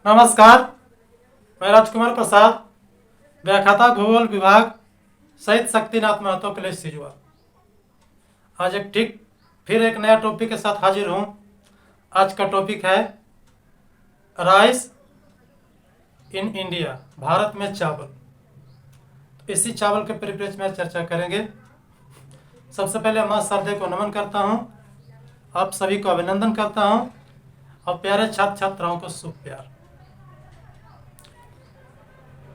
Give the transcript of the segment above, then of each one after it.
नमस्कार। मैं राजकुमार प्रसाद, व्याख्याता भूगोल विभाग सहित शक्तिनाथ महतो कॉलेज सिजुआ। आज फिर एक नया टॉपिक के साथ हाजिर हूँ। आज का टॉपिक है राइस इन इंडिया, भारत में चावल। तो इसी चावल के परिप्रेक्ष्य में चर्चा करेंगे। सबसे पहले माँ शारदे को नमन करता हूँ, आप सभी को अभिनंदन करता हूँ और प्यारे छात्र छात्राओं को शुभ प्यार।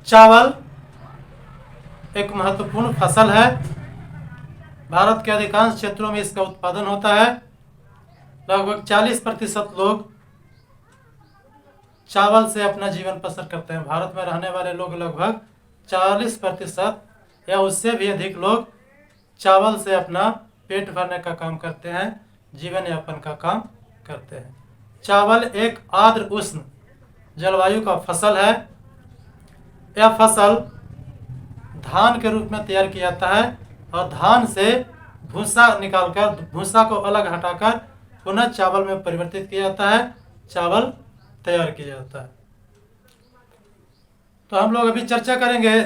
चावल एक महत्वपूर्ण फसल है। भारत के अधिकांश क्षेत्रों में इसका उत्पादन होता है। लगभग 40% लोग चावल से अपना जीवन बसर करते हैं। भारत में रहने वाले लोग लगभग 40% या उससे भी अधिक लोग चावल से अपना पेट भरने का काम करते हैं, जीवन यापन का काम करते हैं। चावल एक आर्द्र उष्ण जलवायु का फसल है। यह फसल धान के रूप में तैयार किया जाता है और धान से भूसा निकालकर, भूसा को अलग हटाकर पुनः चावल में परिवर्तित किया जाता है, चावल तैयार किया जाता है। तो हम लोग अभी चर्चा करेंगे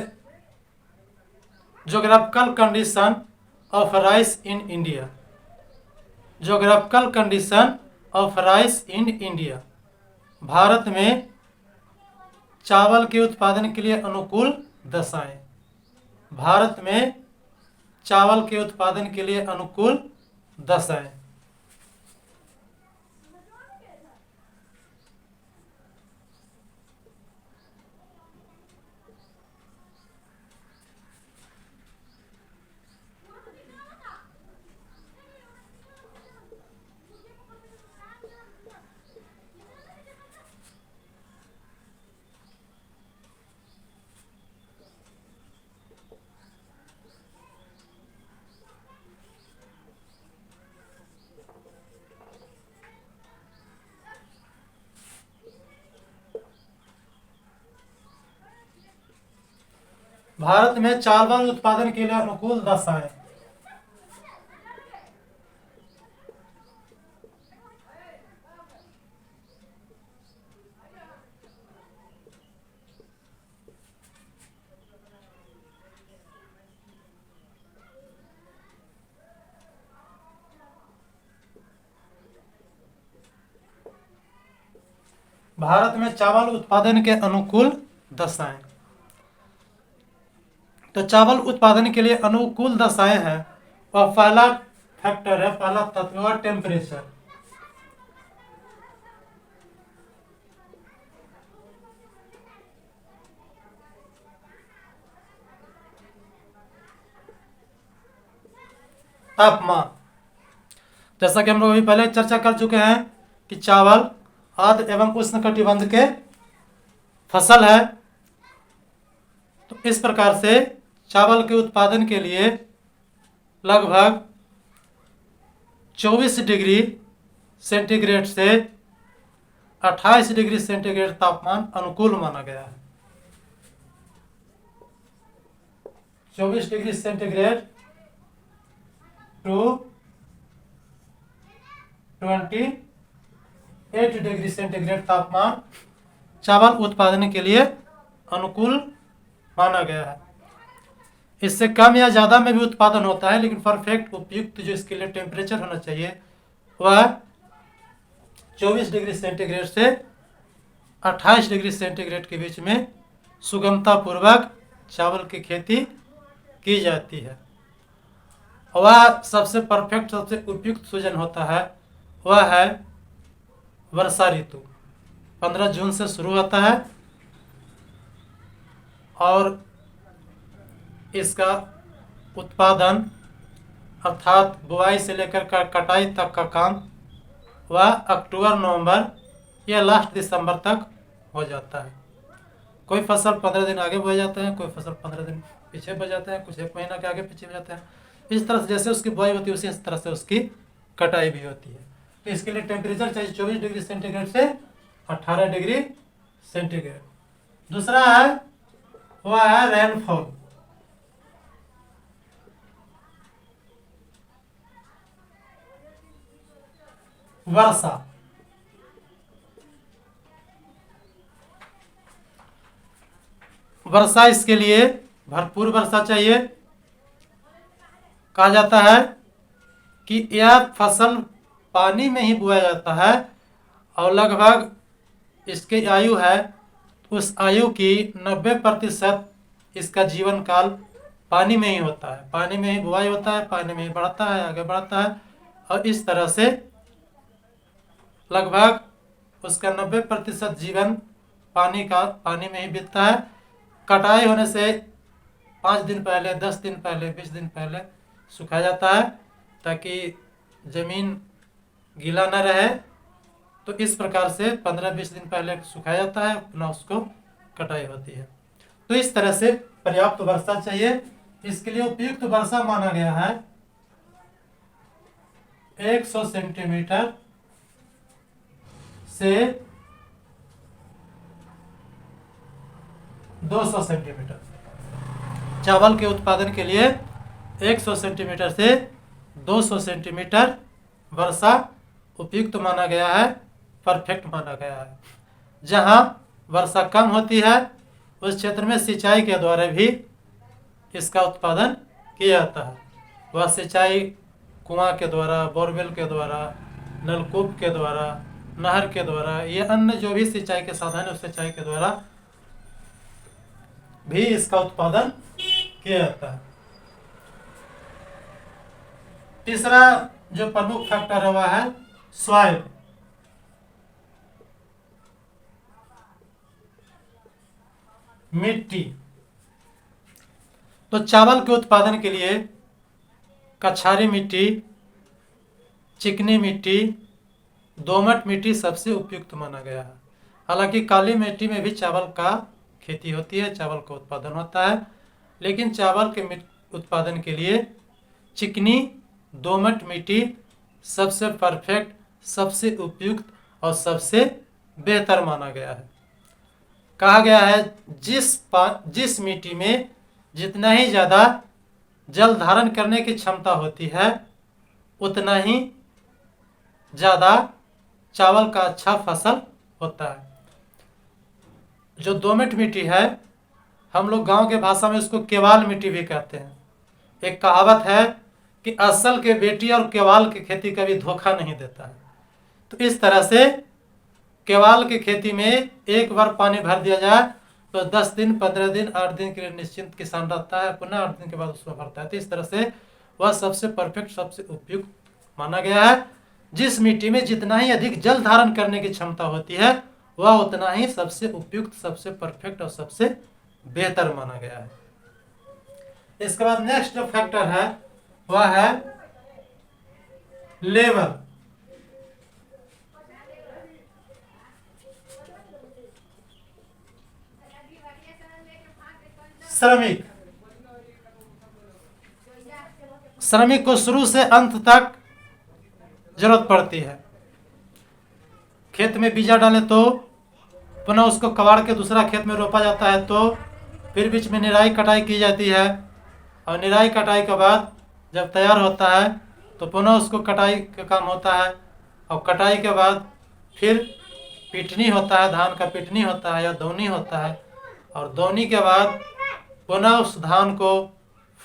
geographical condition of rice in India. Geographical condition of rice in India, Bharat में चावल के उत्पादन के लिए अनुकूल दशाएं। भारत में चावल के उत्पादन के लिए अनुकूल दशाएं। भारत में चावल उत्पादन के लिए अनुकूल दशाएं। भारत में चावल उत्पादन के अनुकूल दशाएं। तो चावल उत्पादन के लिए अनुकूल दशाएं हैं, और पहला फैक्टर है, पहला तत्व है टेम्परेचर। तापमान। जैसा कि हम लोग अभी पहले चर्चा कर चुके हैं कि चावल आर्द्र एवं उष्ण कटिबंध के फसल है। तो इस प्रकार से चावल के उत्पादन के लिए लगभग 24 डिग्री सेंटीग्रेड से 28 डिग्री सेंटीग्रेड तापमान अनुकूल माना गया है। 24 degree centigrade to 28 degree centigrade तापमान चावल उत्पादन के लिए अनुकूल माना गया है। इससे कम या ज़्यादा में भी उत्पादन होता है, लेकिन परफेक्ट उपयुक्त जो इसके लिए टेम्परेचर होना चाहिए वह 24 डिग्री सेंटीग्रेड से 28 डिग्री सेंटीग्रेड के बीच में सुगमतापूर्वक चावल की खेती की जाती है। वह सबसे परफेक्ट, सबसे उपयुक्त सीजन होता है वह है वर्षा ऋतु। 15 जून से शुरू होता है और इसका उत्पादन अर्थात बुआई से लेकर कटाई तक का काम वह अक्टूबर नवंबर या लास्ट दिसंबर तक हो जाता है। कोई फसल 15 दिन आगे बोए जाते हैं, कोई फसल 15 दिन पीछे बो जाते हैं, कुछ 1 महीना के आगे पीछे हो जाते हैं। इस तरह से जैसे उसकी बुआई होती है उसी तरह से उसकी कटाई भी होती है। तो इसके लिए टेम्परेचर चाहिए 24 डिग्री सेंटीग्रेड से 18 डिग्री सेंटीग्रेड। दूसरा है वह है रेनफॉल। वर्षा। वर्षा इसके लिए भरपूर वर्षा चाहिए। कहा जाता है कि यह फसल पानी में ही बोया जाता है और लगभग इसकी आयु है, उस आयु की 90% इसका जीवन काल पानी में ही होता है। पानी में ही बुआई होता है, पानी में ही बढ़ता है, आगे बढ़ता है और इस तरह से लगभग उसका 90% जीवन पानी में ही बीतता है। कटाई होने से 5 दिन पहले, 10 दिन पहले, 20 दिन पहले सुखाया जाता है ताकि ज़मीन गीला न रहे। तो इस प्रकार से 15-20 दिन पहले सुखाया जाता है, पुनः उसको कटाई होती है। तो इस तरह से पर्याप्त वर्षा चाहिए। इसके लिए उपयुक्त वर्षा माना गया है 100 सेंटीमीटर से 200 सेंटीमीटर। चावल के उत्पादन के लिए 100 सेंटीमीटर से 200 सेंटीमीटर वर्षा उपयुक्त माना गया है, परफेक्ट माना गया है। जहाँ वर्षा कम होती है उस क्षेत्र में सिंचाई के द्वारा भी इसका उत्पादन किया जाता है। वह सिंचाई कुआं के द्वारा, बोरवेल के द्वारा, नलकूप के द्वारा, नहर के द्वारा, ये अन्य जो भी सिंचाई के साधन है उस सिंचाई के द्वारा भी इसका उत्पादन किया जाता है। तीसरा जो प्रमुख फैक्टर है वह है सॉइल। मिट्टी। तो चावल के उत्पादन के लिए कछारी मिट्टी, चिकनी मिट्टी, दोमट मिट्टी सबसे उपयुक्त माना गया है। हालांकि काली मिट्टी में भी चावल का खेती होती है, चावल का उत्पादन होता है, लेकिन चावल के उत्पादन के लिए चिकनी दोमट मिट्टी सबसे परफेक्ट, सबसे उपयुक्त और सबसे बेहतर माना गया है। कहा गया है जिस मिट्टी में जितना ही ज़्यादा जल धारण करने की क्षमता होती है उतना ही ज़्यादा चावल का अच्छा फसल होता है। जो दोमट मिट्टी है, हम लोग गांव के भाषा में उसको केवाल मिट्टी भी कहते हैं। एक कहावत है कि असल के बेटी और केवाल की खेती कभी धोखा नहीं देता है। तो इस तरह से केवाल की खेती में एक बार पानी भर दिया जाए तो 10 दिन, 15 दिन, 8 दिन के लिए निश्चिंत किसान रहता है, पुनः 8 दिन के बाद उसमें भरता है। तो इस तरह से वह सबसे परफेक्ट, सबसे उपयुक्त माना गया है। जिस मिट्टी में जितना ही अधिक जल धारण करने की क्षमता होती है वह उतना ही सबसे उपयुक्त, सबसे परफेक्ट और सबसे बेहतर माना गया है। इसके बाद नेक्स्ट जो फैक्टर है वह है लेबर। श्रमिक। श्रमिक को शुरू से अंत तक जरूरत पड़ती है। खेत में बीजा डाले तो पुनः उसको कबाड़ के दूसरा खेत में रोपा जाता है, तो फिर बीच में निराई कटाई की जाती है और निराई कटाई के बाद जब तैयार होता है तो पुनः उसको कटाई का काम होता है और कटाई के बाद फिर पिटनी होता है, धान का पिटनी होता है या दौनी होता है और दौनी के बाद पुनः उस धान को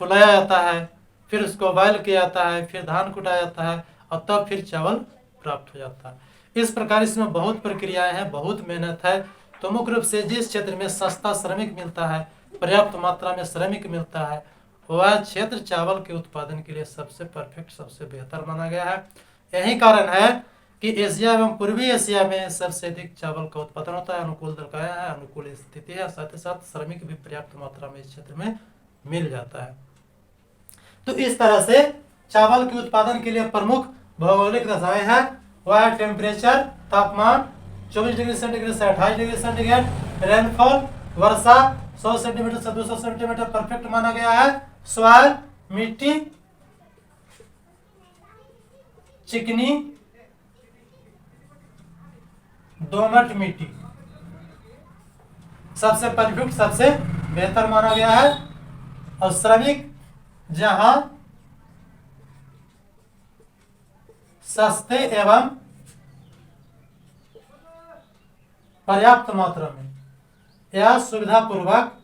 फुलाया जाता है, फिर उसको बॉयल किया जाता है, फिर धान कुटाया जाता है और तब फिर चावल प्राप्त हो जाता है। इस प्रकार इसमें बहुत प्रक्रियाएं हैं, बहुत मेहनत है। तो मुख्य रूप से जिस क्षेत्र में सस्ता श्रमिक मिलता है, पर्याप्त मात्रा में श्रमिक मिलता है, वह क्षेत्र चावल के उत्पादन के लिए सबसे परफेक्ट, सबसे बेहतर माना गया है। यही कारण है कि एशिया एवं पूर्वी एशिया में सबसे अधिक चावल का उत्पादन होता है। अनुकूल जलवायु है, अनुकूल स्थिति है, साथ ही साथ श्रमिक भी पर्याप्त मात्रा में इस क्षेत्र में मिल जाता है। तो इस तरह से चावल के उत्पादन के लिए प्रमुख भौगोलिक दशाएं हैं। वह है टेम्परेचर, तापमान 24 डिग्री सेंटीग्रेड से 28 डिग्री सेंटीग्रेड, रेनफॉल, वर्षा 100 सेंटीमीटर से 200 सेंटीमीटर परफेक्ट माना गया है। सॉइल, मिट्टी, चिकनी दोमट मिट्टी सबसे परफेक्ट, सबसे बेहतर माना गया है। और श्रमिक जहां सस्ते एवं पर्याप्त मात्रा में या सुविधा पूर्वक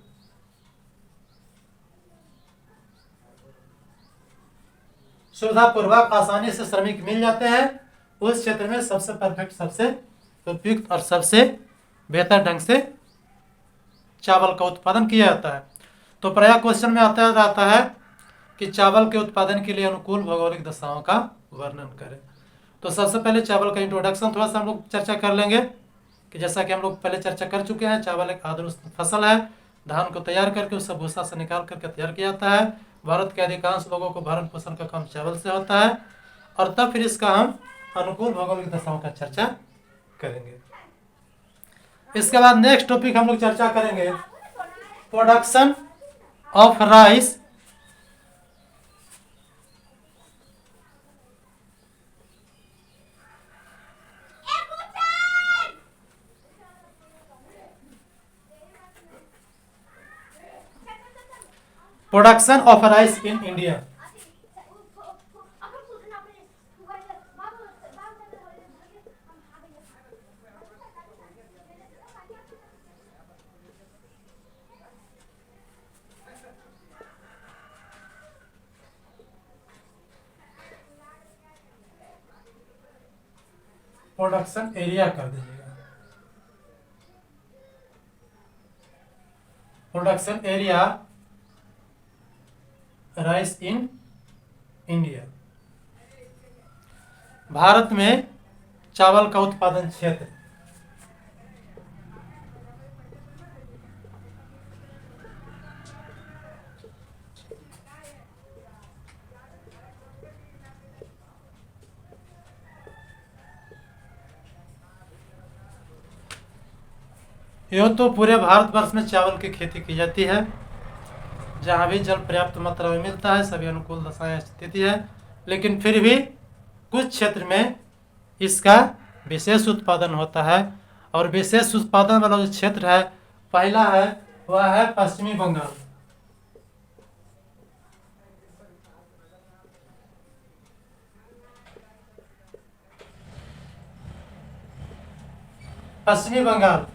सुविधापूर्वक आसानी से श्रमिक मिल जाते हैं, उस क्षेत्र में सबसे परफेक्ट, सबसे उपयुक्त और सबसे बेहतर ढंग से चावल का उत्पादन किया जाता है। तो प्रायः क्वेश्चन में आता रहता है कि चावल के उत्पादन के लिए अनुकूल भौगोलिक दशाओं का वर्णन करें। तो सबसे पहले चावल का इंट्रोडक्शन थोड़ा सा हम लोग चर्चा कर लेंगे कि जैसा कि हम लोग पहले चर्चा कर चुके हैं, चावल एक आदर्श फसल है। धान को तैयार करके उससे भूसा से निकाल करके तैयार किया जाता है। भारत के अधिकांश लोगों को भरण पोषण का काम चावल से होता है। और तब फिर इसका हम अनुकूल भौगोलिक दशाओं का चर्चा करेंगे। इसके बाद नेक्स्ट टॉपिक हम लोग चर्चा करेंगे production of rice in India. Production area कर दीजिएगा, production area rice in India. Bharat में चावल का उत्पादन क्षेत्र यूँ तो पूरे भारतवर्ष में चावल की खेती की जाती है। जहाँ भी जल पर्याप्त मात्रा में मिलता है, सभी अनुकूल दशाएं स्थिति है, लेकिन फिर भी कुछ क्षेत्र में इसका विशेष उत्पादन होता है। और विशेष उत्पादन वाला जो क्षेत्र है, पहला है वह है पश्चिमी बंगाल। पश्चिमी बंगाल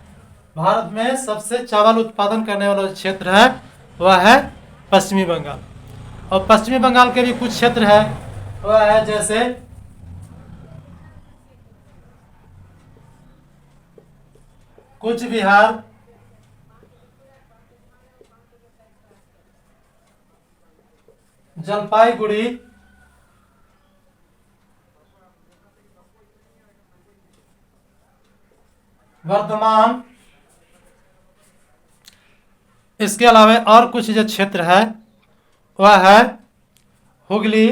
भारत में सबसे चावल उत्पादन करने वाला जो क्षेत्र है वह है पश्चिमी बंगाल। और पश्चिमी बंगाल के भी कुछ क्षेत्र है, वह है जैसे कूच बिहार, जलपाईगुड़ी, वर्धमान। इसके अलावा और कुछ जो क्षेत्र है वह है हुगली,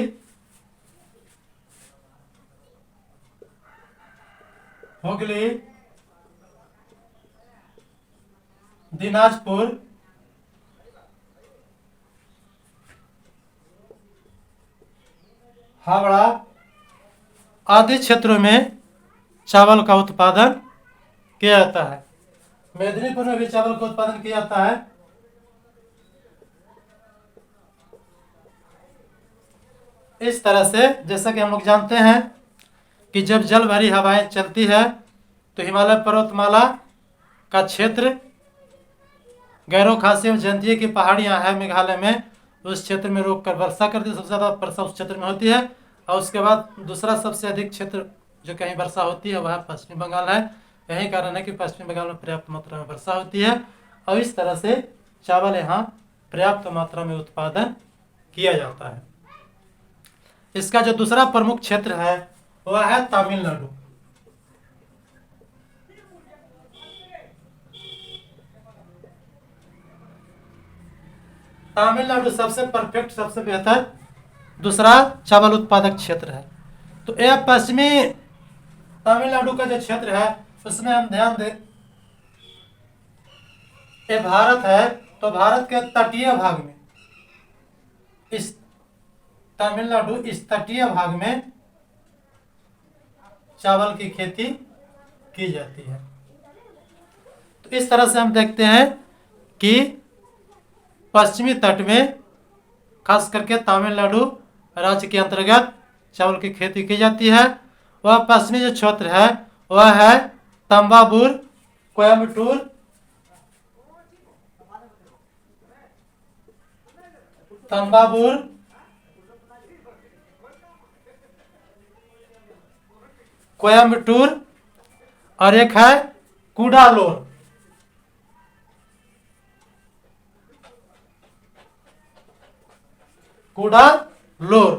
दिनाजपुर, हावड़ा आदि क्षेत्रों में चावल का उत्पादन किया जाता है। मेदिनीपुर में भी चावल का उत्पादन किया जाता है। इस तरह से जैसा कि हम लोग जानते हैं कि जब जल भरी हवाएं चलती है तो हिमालय पर्वतमाला का क्षेत्र, गैरो खासी और जयंतीय की पहाड़ियां हैं मेघालय में, उस क्षेत्र में रोक कर वर्षा करती है। सबसे ज़्यादा वर्षा उस क्षेत्र में होती है। और उसके बाद दूसरा सबसे अधिक क्षेत्र जो कहीं वर्षा होती है वह पश्चिमी बंगाल है। यही कारण है कि पश्चिमी बंगाल में पर्याप्त मात्रा में वर्षा होती है और इस तरह से चावल यहाँ पर्याप्त मात्रा में उत्पादन किया जाता है। इसका जो दूसरा प्रमुख क्षेत्र है वह है तमिलनाडु। तमिलनाडु सबसे परफेक्ट, सबसे बेहतर दूसरा चावल उत्पादक क्षेत्र है। तो यह पश्चिमी तमिलनाडु का जो क्षेत्र है उसमें हम ध्यान दें, ये भारत है तो भारत के तटीय भाग में इस तमिलनाडु इस तटीय भाग में चावल की खेती की जाती है। तो इस तरह से हम देखते हैं कि पश्चिमी तट में खास करके तमिलनाडु राज्य के अंतर्गत चावल की खेती की जाती है। वह पश्चिमी जो क्षेत्र है वह है तंबाबूर, कोयम्बटूर, कोयम्बटूर और एक है कुडालोर। कुडालोर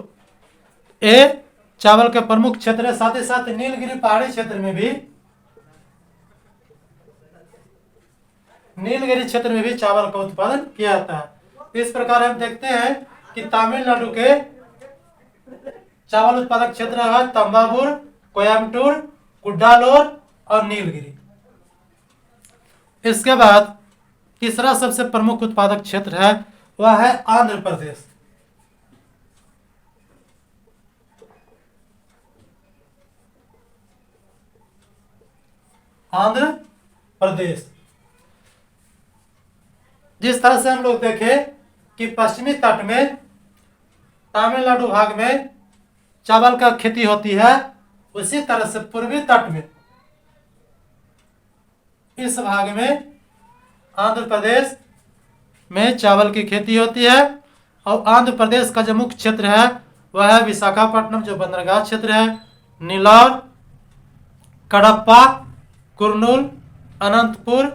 ये चावल के प्रमुख क्षेत्र है। साथ ही साथ नीलगिरी पहाड़ी क्षेत्र में भी चावल का उत्पादन किया जाता है। इस प्रकार हम देखते हैं कि तमिलनाडु के चावल उत्पादक क्षेत्र है तंबापुर, कोयम्बटूर, कुडालोर और नीलगिरी। इसके बाद तीसरा सबसे प्रमुख उत्पादक क्षेत्र है वह है आंध्र प्रदेश। आंध्र प्रदेश जिस तरह से हम लोग देखें कि पश्चिमी तट में तमिलनाडु भाग में चावल का खेती होती है, उसी तरह से पूर्वी तट में इस भाग में आंध्र प्रदेश में चावल की खेती होती है। और आंध्र प्रदेश का जो मुख्य क्षेत्र है वह है विशाखापट्टनम जो बंदरगाह क्षेत्र है, नीलौर, कडप्पा, कुर्नूल, अनंतपुर,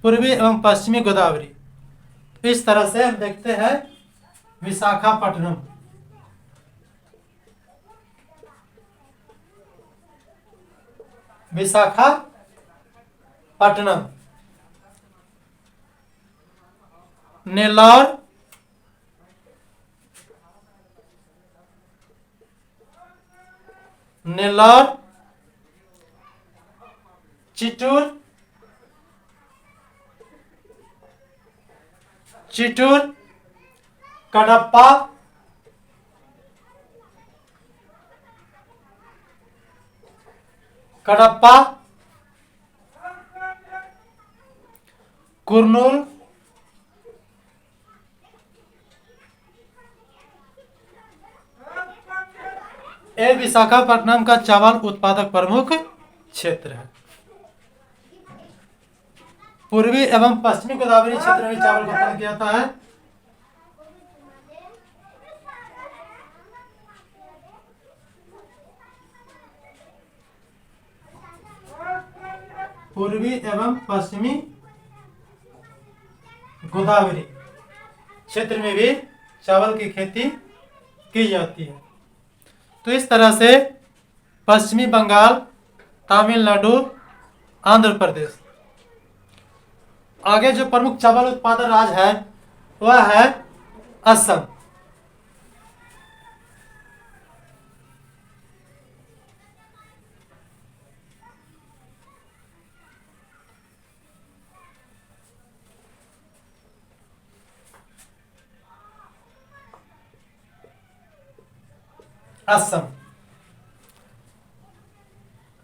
पूर्वी एवं पश्चिमी गोदावरी। इस तरह से हम देखते हैं विशाखापट्टनम, नेल्लौर, चित्तूर, कडप्पा, कुर्नूल, ये विशाखापट्टनम का चावल उत्पादक प्रमुख क्षेत्र है। पूर्वी एवं पश्चिमी गोदावरी क्षेत्र में चावल का उत्पादन किया जाता है। पूर्वी एवं पश्चिमी गोदावरी क्षेत्र में भी चावल की खेती की जाती है। तो इस तरह से पश्चिमी बंगाल, तमिलनाडु, आंध्र प्रदेश। आगे जो प्रमुख चावल उत्पादन राज्य है वह है असम।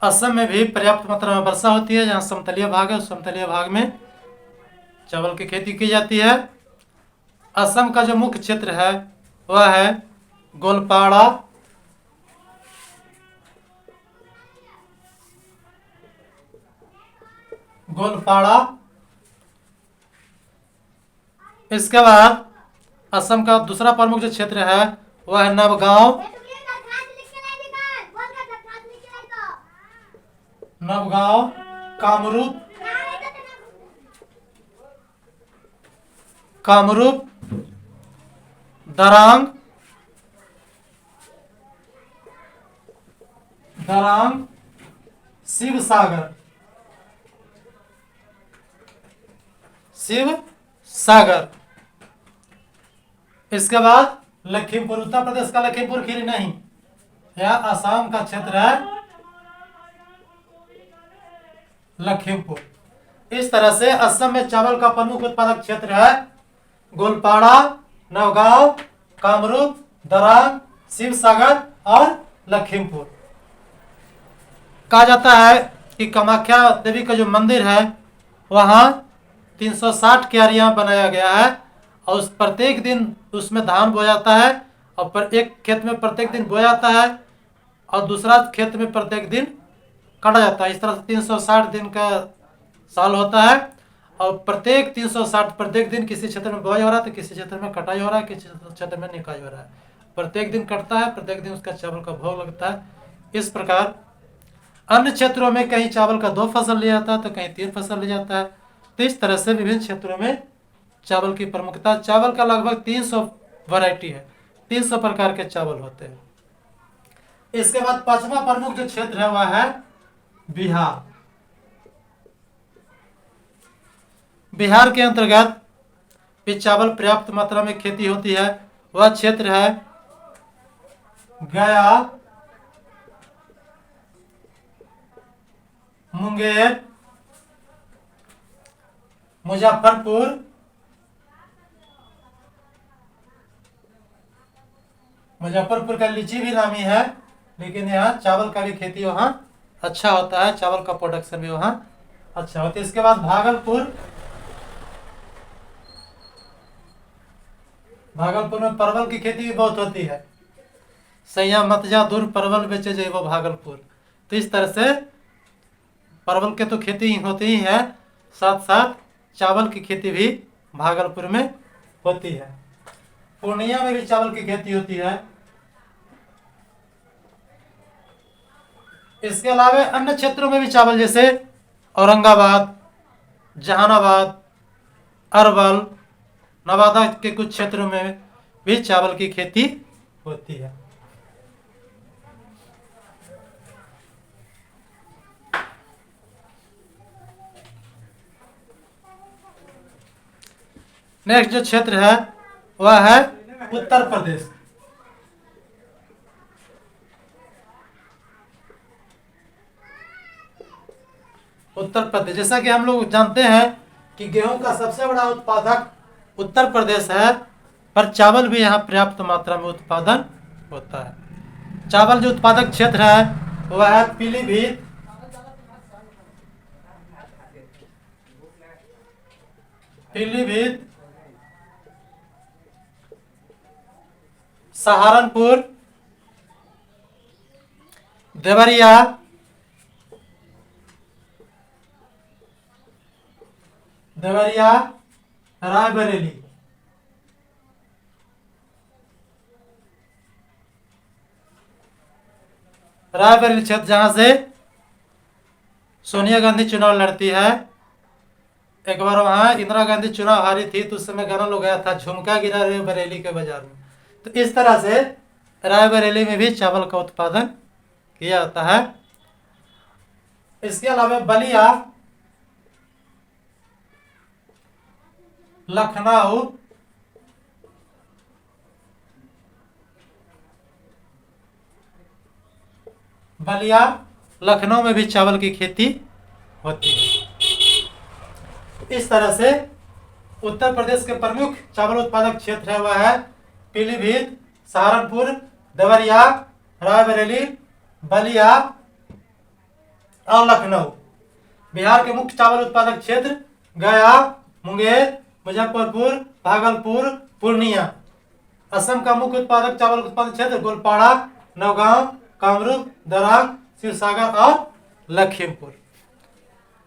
असम में भी पर्याप्त मात्रा में वर्षा होती है। जहाँ समतलीय भाग है उस समतलीय भाग में चावल की खेती की जाती है। असम का जो मुख्य क्षेत्र है वह है गोलपाड़ा, इसके बाद असम का दूसरा प्रमुख जो क्षेत्र है वह है नवगांव, कामरूप, दरांग, शिवसागर, इसके बाद लखीमपुर, उत्तर प्रदेश का लखीमपुर खीरी नहीं, यह असम का क्षेत्र है लखीमपुर। इस तरह से असम में चावल का प्रमुख उत्पादक क्षेत्र है गोलपाड़ा, नवगांव, कामरूप, दरांग, शिवसागर और लखीमपुर। कहा जाता है कि कामाख्या देवी का जो मंदिर है वहाँ 360 क्यारियां बनाया गया है और उस प्रत्येक दिन उसमें धान बोया जाता है और एक खेत में प्रत्येक दिन बोया जाता है और दूसरा खेत में प्रत्येक दिन काटा जाता है। इस तरह से 360 दिन का साल होता है और प्रत्येक 360 प्रत्येक दिन किसी क्षेत्र में बुआई हो रहा है तो किसी क्षेत्र में कटाई हो रहा है, किसी क्षेत्र में निकाई हो रहा है। प्रत्येक दिन कटता है, प्रत्येक दिन उसका चावल का भोग लगता है। इस प्रकार अन्य क्षेत्रों में कहीं चावल का 2 फसल लिया जाता है तो कहीं 3 फसल लिया जाता है। तो इस तरह से विभिन्न क्षेत्रों में चावल की प्रमुखता। चावल का लगभग 300 वैरायटी है, 300 प्रकार के चावल होते हैं। इसके बाद 5वां प्रमुख जो क्षेत्र है वह है बिहार। बिहार के अंतर्गत भी चावल पर्याप्त मात्रा में खेती होती है। वह क्षेत्र है गया, मुंगेर, मुजफ्फरपुर, मुजफ्फरपुर का लीची भी नामी है, लेकिन यहाँ चावल का भी खेती वहाँ अच्छा होता है, चावल का प्रोडक्शन भी वहाँ अच्छा होता है। इसके बाद भागलपुर, भागलपुर में परवल की खेती भी बहुत होती है। सैया मत जा दूर परवल बेचे जाए वो भागलपुर। तो इस तरह से परवल के तो खेती होती ही है, साथ साथ चावल की खेती भी भागलपुर में होती है। पूर्णिया में भी चावल की खेती होती है। इसके अलावा अन्य क्षेत्रों में भी चावल, जैसे औरंगाबाद, जहानाबाद, अरवल, नवादा के कुछ क्षेत्रों में भी चावल की खेती होती है। नेक्स्ट जो क्षेत्र है वह है उत्तर प्रदेश। उत्तर प्रदेश, जैसा कि हम लोग जानते हैं कि गेहूं का सबसे बड़ा उत्पादक उत्तर प्रदेश है, पर चावल भी यहाँ पर्याप्त मात्रा में उत्पादन होता है। चावल जो उत्पादक क्षेत्र है वह है पीलीभीत, पीलीभीत, सहारनपुर, देवरिया, देवरिया, रायबरेली। रायबरेली क्षेत्र जहां से सोनिया गांधी चुनाव लड़ती है। एक बार वहां इंदिरा गांधी चुनाव हारी थी तो उस समय गाना लोग गया था, झुमका गिरा रे बरेली के बाजार में। तो इस तरह से रायबरेली में भी चावल का उत्पादन किया जाता है। इसके अलावा बलिया, लखनऊ, बलिया, लखनऊ में भी चावल की खेती होती है। इस तरह से उत्तर प्रदेश के प्रमुख चावल उत्पादक क्षेत्र है वह है पीलीभीत, सहारनपुर, देवरिया, रायबरेली, बलिया और लखनऊ। बिहार के मुख्य चावल उत्पादक क्षेत्र गया, मुंगेर, मुजफ्फरपुर, भागलपुर, पूर्णिया। असम का मुख्य उत्पादक चावल उत्पादक क्षेत्र गोलपाड़ा, नौगांव, कामरूप, दरांग, शिवसागर और लखीमपुर।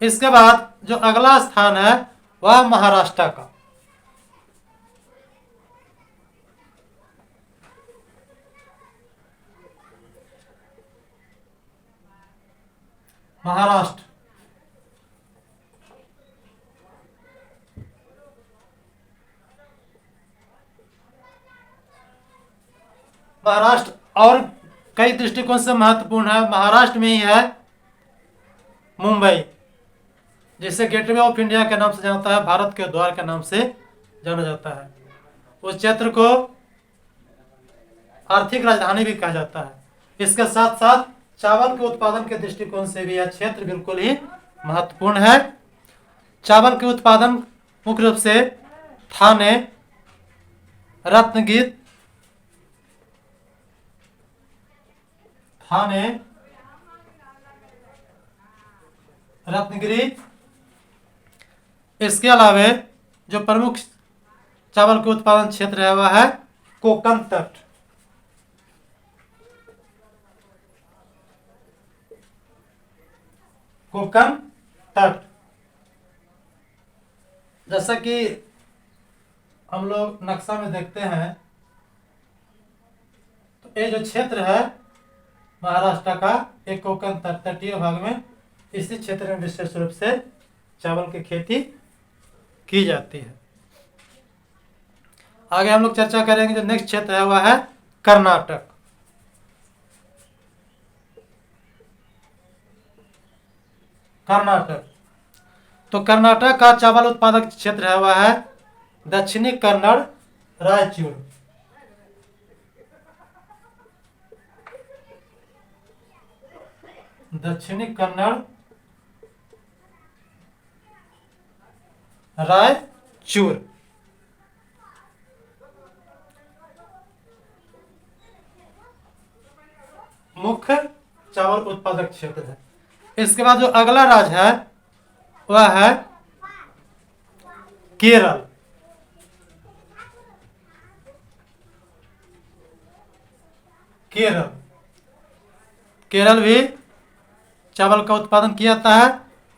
इसके बाद जो अगला स्थान है वह महाराष्ट्र का। महाराष्ट्र, महाराष्ट्र और कई दृष्टिकोण से महत्वपूर्ण है। महाराष्ट्र में ही है मुंबई, जिसे गेटवे ऑफ इंडिया के नाम से जाना जाता है, भारत के द्वार के नाम से जाना जाता है। उस क्षेत्र को आर्थिक राजधानी भी कहा जाता है। इसके साथ साथ चावल के उत्पादन के दृष्टिकोण से भी यह क्षेत्र बिल्कुल ही महत्वपूर्ण है। चावल के उत्पादन मुख्य रूप से थाने, रत्नगिरी, थाने, रत्नगिरी। इसके अलावे जो प्रमुख चावल के उत्पादन क्षेत्र है वह है कोकण तट। कोकण तट, जैसा कि हम लोग नक्शा में देखते हैं तो ये जो क्षेत्र है महाराष्ट्र का एक कोंकण तटीय भाग में इसी क्षेत्र में विशेष रूप से चावल की खेती की जाती है। आगे हम लोग चर्चा करेंगे, जो नेक्स्ट क्षेत्र है वह है कर्नाटक। कर्नाटक, तो कर्नाटक का चावल उत्पादक क्षेत्र है वह है दक्षिणी कन्नड़, रायचूर। दक्षिणी कन्नड़, रायचूर। मुख्य चावल उत्पादक क्षेत्र है। इसके बाद जो अगला राज्य है वह है केरल। केरल, केरल भी चावल का उत्पादन किया जाता है।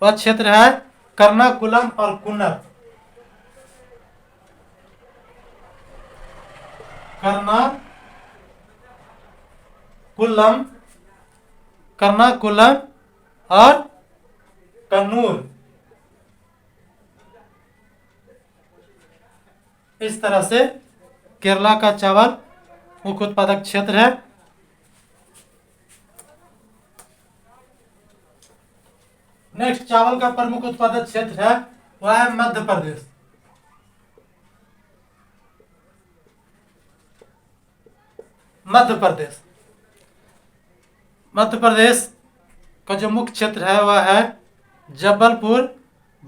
वह क्षेत्र है कर्नाकुलम और कुन्नर। कर्नाकुलम और कन्नूर, इस तरह से केरला का चावल मुख्य उत्पादक क्षेत्र है। नेक्स्ट चावल का प्रमुख उत्पादक क्षेत्र है वह है मध्य प्रदेश। मध्य प्रदेश, मध्य प्रदेश का जो मुख्य क्षेत्र है वह है जबलपुर,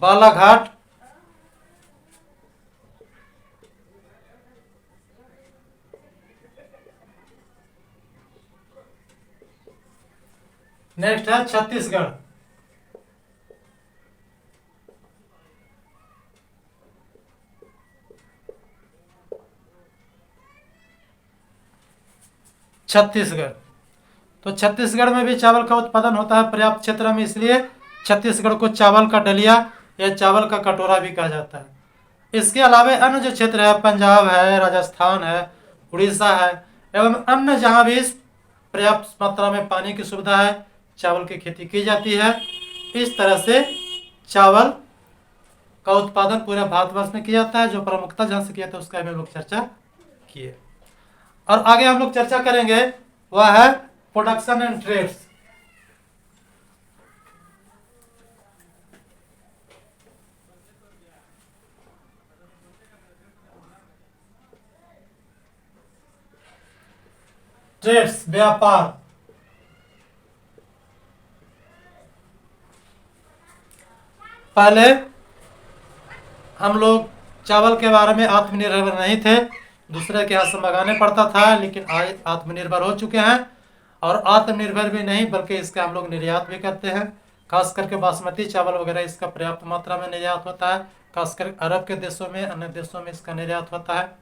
बालाघाट, नेक्स्ट है छत्तीसगढ़। छत्तीसगढ़, तो छत्तीसगढ़ में भी चावल का उत्पादन होता है पर्याप्त क्षेत्र में, इसलिए छत्तीसगढ़ को चावल का डलिया या चावल का कटोरा भी कहा जाता है। इसके अलावा अन्य जो क्षेत्र है, पंजाब है, राजस्थान है, उड़ीसा है एवं अन्य जहाँ भी पर्याप्त मात्रा में पानी की सुविधा है, चावल की खेती की जाती है। इस तरह से चावल का उत्पादन पूरे भारतवर्ष में किया जाता है। जो प्रमुखता जहाँ से किया था उसका हम लोग चर्चा किए। और आगे हम लोग चर्चा करेंगे वह है प्रोडक्शन एंड ट्रेड्स। ट्रेड्स, व्यापार। पहले हम लोग चावल के बारे में आत्मनिर्भर नहीं थे, दूसरे के हाथ से मंगाने पड़ता था, लेकिन आज आत्मनिर्भर हो चुके हैं। और आत्मनिर्भर भी नहीं बल्कि इसका हम लोग निर्यात भी करते हैं। खास करके बासमती चावल वगैरह इसका पर्याप्त मात्रा में निर्यात होता है। खासकर अरब के देशों में, अन्य देशों में इसका निर्यात होता है।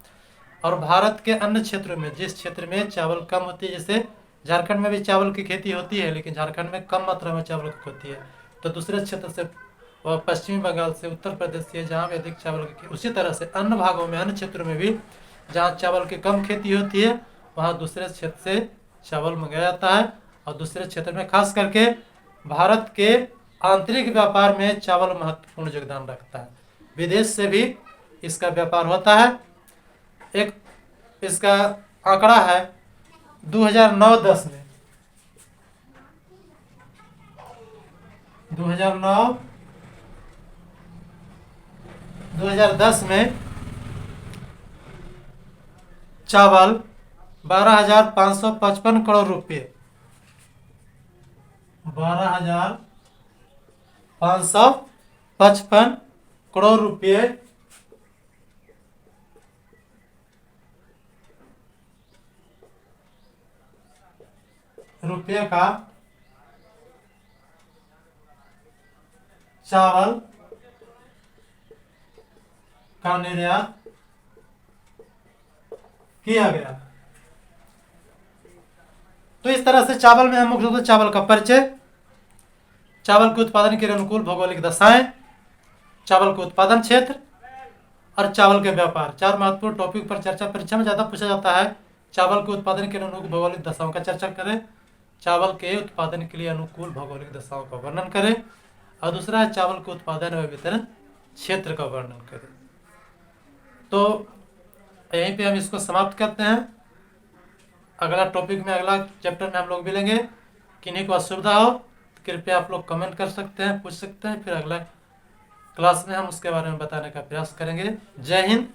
और भारत के अन्य क्षेत्रों में, जिस क्षेत्र में चावल कम होती है, जैसे झारखंड में भी चावल की खेती होती है लेकिन झारखंड में कम मात्रा में चावल की होती है, तो दूसरे क्षेत्र से पश्चिमी बंगाल से, उत्तर प्रदेश से जहाँ भी अधिक चावल की, उसी तरह से अन्य भागों में, अन्य क्षेत्रों में भी जहाँ चावल की कम खेती होती है वहाँ दूसरे क्षेत्र से चावल मंगाया जाता है। और दूसरे क्षेत्र में खास करके भारत के आंतरिक व्यापार में चावल महत्वपूर्ण योगदान रखता है। विदेश से भी इसका व्यापार होता है। एक इसका आंकड़ा है 2009-10 में, 2009-2010 में चावल 12,555 करोड़ रुपए, 12,555 करोड़ रुपए का चावल का निर्यात किया गया। तो इस तरह से चावल में हम मुख्य रूप से चावल का परिचय, चावल के उत्पादन के लिए अनुकूल भौगोलिक दशाएं, चावल के उत्पादन क्षेत्र और चावल के व्यापार, चार महत्वपूर्ण टॉपिक पर चर्चा परीक्षा में ज्यादा पूछा जाता है। चावल के उत्पादन के लिए अनुकूल भौगोलिक दशाओं का चर्चा करें, चावल के उत्पादन के लिए अनुकूल भौगोलिक दशाओं का वर्णन करें। और दूसरा है चावल के उत्पादन व वितरण क्षेत्र का वर्णन करें। तो यहीं पे हम इसको समाप्त करते हैं। अगला टॉपिक में, अगला चैप्टर में हम लोग मिलेंगे। किन्हीं को असुविधा हो तो कृपया आप लोग कमेंट कर सकते हैं, पूछ सकते हैं, फिर अगला क्लास में हम उसके बारे में बताने का प्रयास करेंगे। जय हिंद,